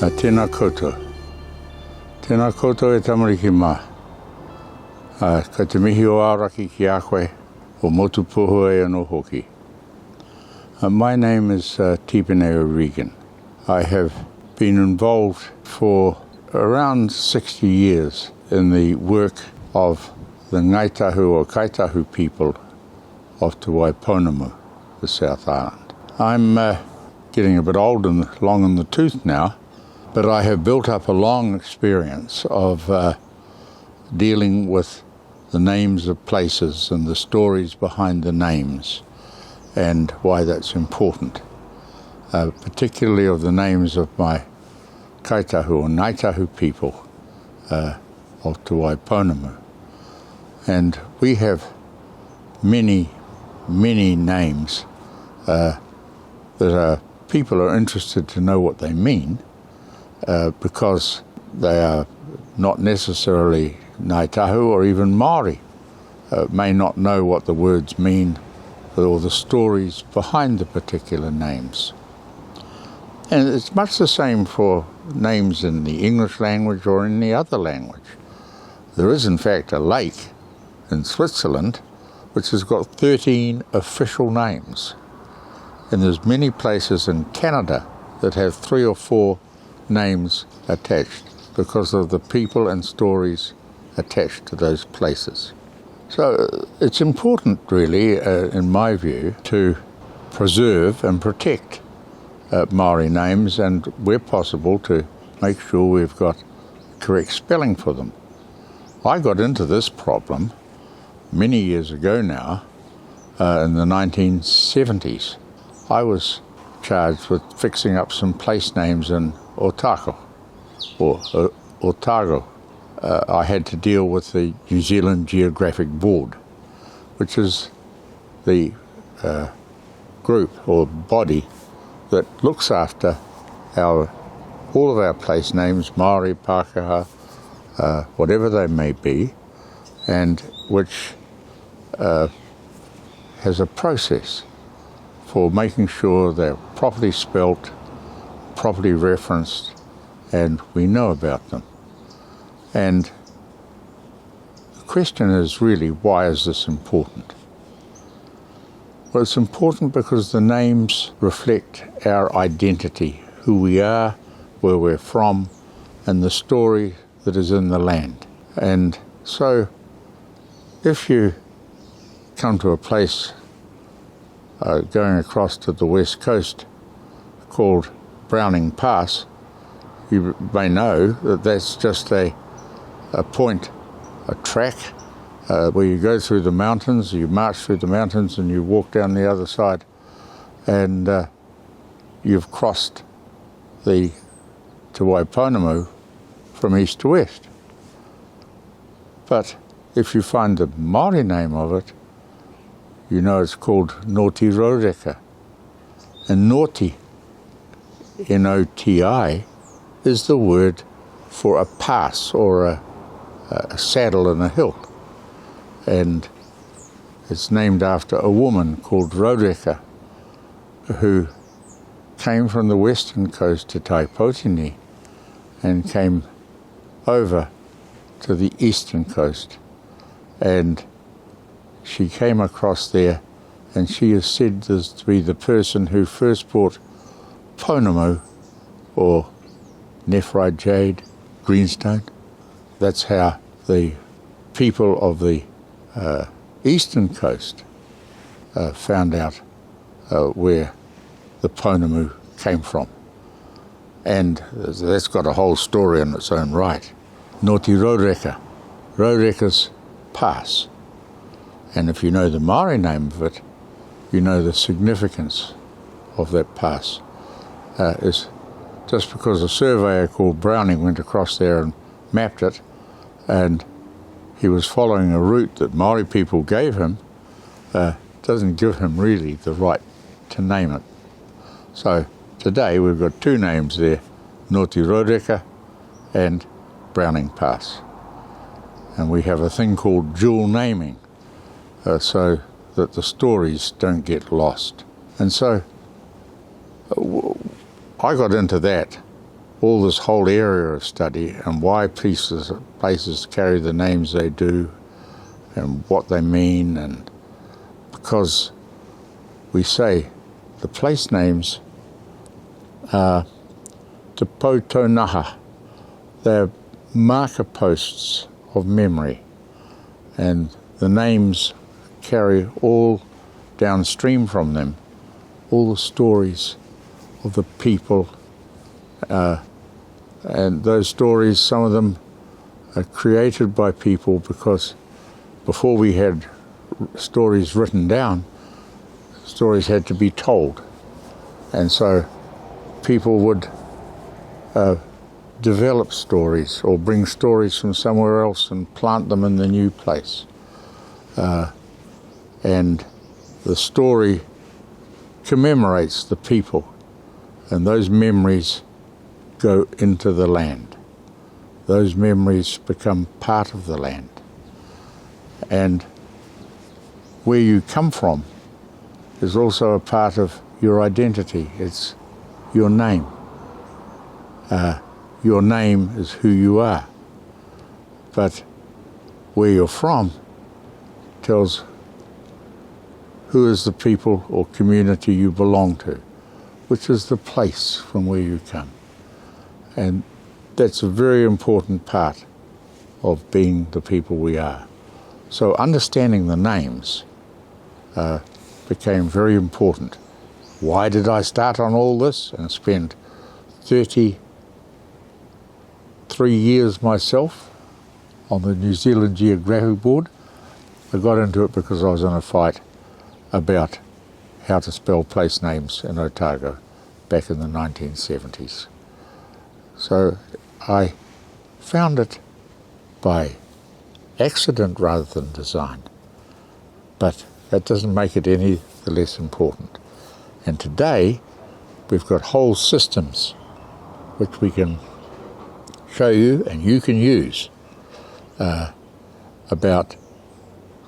Tēnā koutou. Tēnā koutou e tamariki mā. Ka te mihi o auraki ki a koe, o motu pohua e anō hoki. My name is Tipene O'Regan. I have been involved for around 60 years in the work of the Ngāi Tahu or Ngāi Tahu people of Te Waiponamu, the South Island. I'm getting a bit old and long in the tooth now, but I have built up a long experience of dealing with the names of places and the stories behind the names and why that's important, particularly of the names of my Ngāi Tahu or Ngāi Tahu people of Te Waiponamu. And we have many names that people are interested to know what they mean, because they are not necessarily Ngāi Tahu or even Māori, may not know what the words mean or the stories behind the particular names. And it's much the same for names in the English language or in any other language. There is in fact a lake in Switzerland which has got 13 official names. And there's many places in Canada that have 3 or 4 names attached because of the people and stories attached to those places. So it's important really, in my view, to preserve and protect Māori names and where possible to make sure we've got correct spelling for them. I got into this problem many years ago now, in the 1970s. I was charged with fixing up some place names in Otago, or Otago. I had to deal with the New Zealand Geographic Board, which is the group or body that looks after all of our place names, Māori, Pākehā, whatever they may be, and which has a process for making sure they're properly spelt, properly referenced, and we know about them. And the question is really, why is this important? Well, it's important because the names reflect our identity, who we are, where we're from, and the story that is in the land. And so if you come to a place going across to the west coast called Browning Pass, you may know that that's just a point, a track, where you go through the mountains, you march through the mountains and you walk down the other side, and you've crossed the Te Waiponamu from east to west. But if you find the Māori name of it, you know it's called Ngāi Tahu. And Ngāti, N-O-T-I, is the word for a pass or a saddle in a hill. And it's named after a woman called Rōreka, who came from the western coast to Taipōtini and came over to the eastern coast. And she came across there, and she is said to be the person who first brought ponamu, or nephrite jade, greenstone. That's how the people of the eastern coast found out where the ponamu came from. And that's got a whole story in its own right. Ngāti Rōreka, Rōreka's Pass. And if you know the Māori name of it, you know the significance of that pass. Is just because a surveyor called Browning went across there and mapped it, and he was following a route that Māori people gave him, doesn't give him really the right to name it. So today we've got 2 names there, Ngāti Rōreka and Browning Pass. And we have a thing called dual naming, so that the stories don't get lost. And so I got into that all this whole area of study and why places carry the names they do and what they mean, and because we say the place names are te naha. They're marker posts of memory, and the names carry all downstream from them all the stories of the people, and those stories, some of them are created by people, because before we had stories written down, stories had to be told, and so people would develop stories or bring stories from somewhere else and plant them in the new place. And the story commemorates the people, and those memories go into the land. Those memories become part of the land. And where you come from is also a part of your identity. It's your name. Your name is who you are. But where you're from tells who is the people or community you belong to, which is the place from where you come. And that's a very important part of being the people we are. So understanding the names became very important. Why did I start on all this and spend 33 years myself on the New Zealand Geographic Board? I got into it because I was in a fight about how to spell place names in Otago back in the 1970s. So I found it by accident rather than design, but that doesn't make it any the less important. And today we've got whole systems which we can show you and you can use about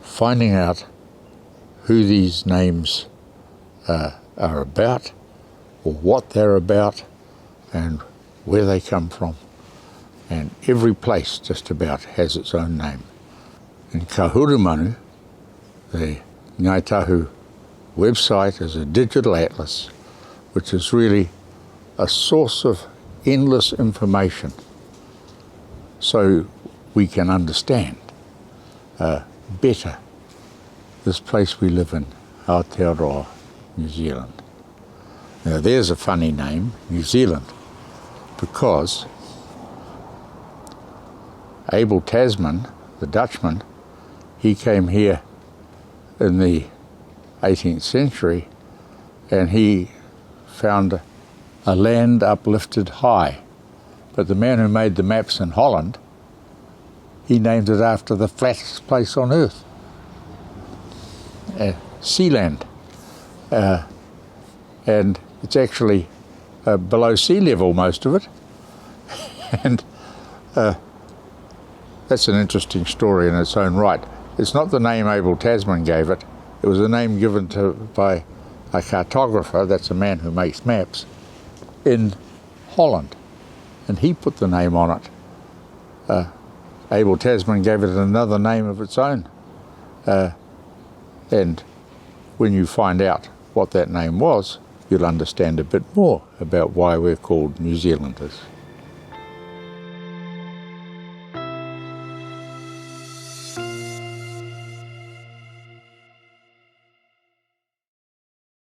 finding out who these names are about, or what they're about, and where they come from. And every place just about has its own name. In Kahurumanu, the Ngāi Tahu website is a digital atlas, which is really a source of endless information, so we can understand better this place we live in, Aotearoa, New Zealand. Now there's a funny name, New Zealand, because Abel Tasman, the Dutchman, he came here in the 18th century and he found a land uplifted high. But the man who made the maps in Holland, he named it after the flattest place on earth. Sealand, and it's actually below sea level, most of it, and that's an interesting story in its own right. It's not the name Abel Tasman gave it, it was a name given by a cartographer, that's a man who makes maps, in Holland, and he put the name on it. Abel Tasman gave it another name of its own. And when you find out what that name was, you'll understand a bit more about why we're called New Zealanders.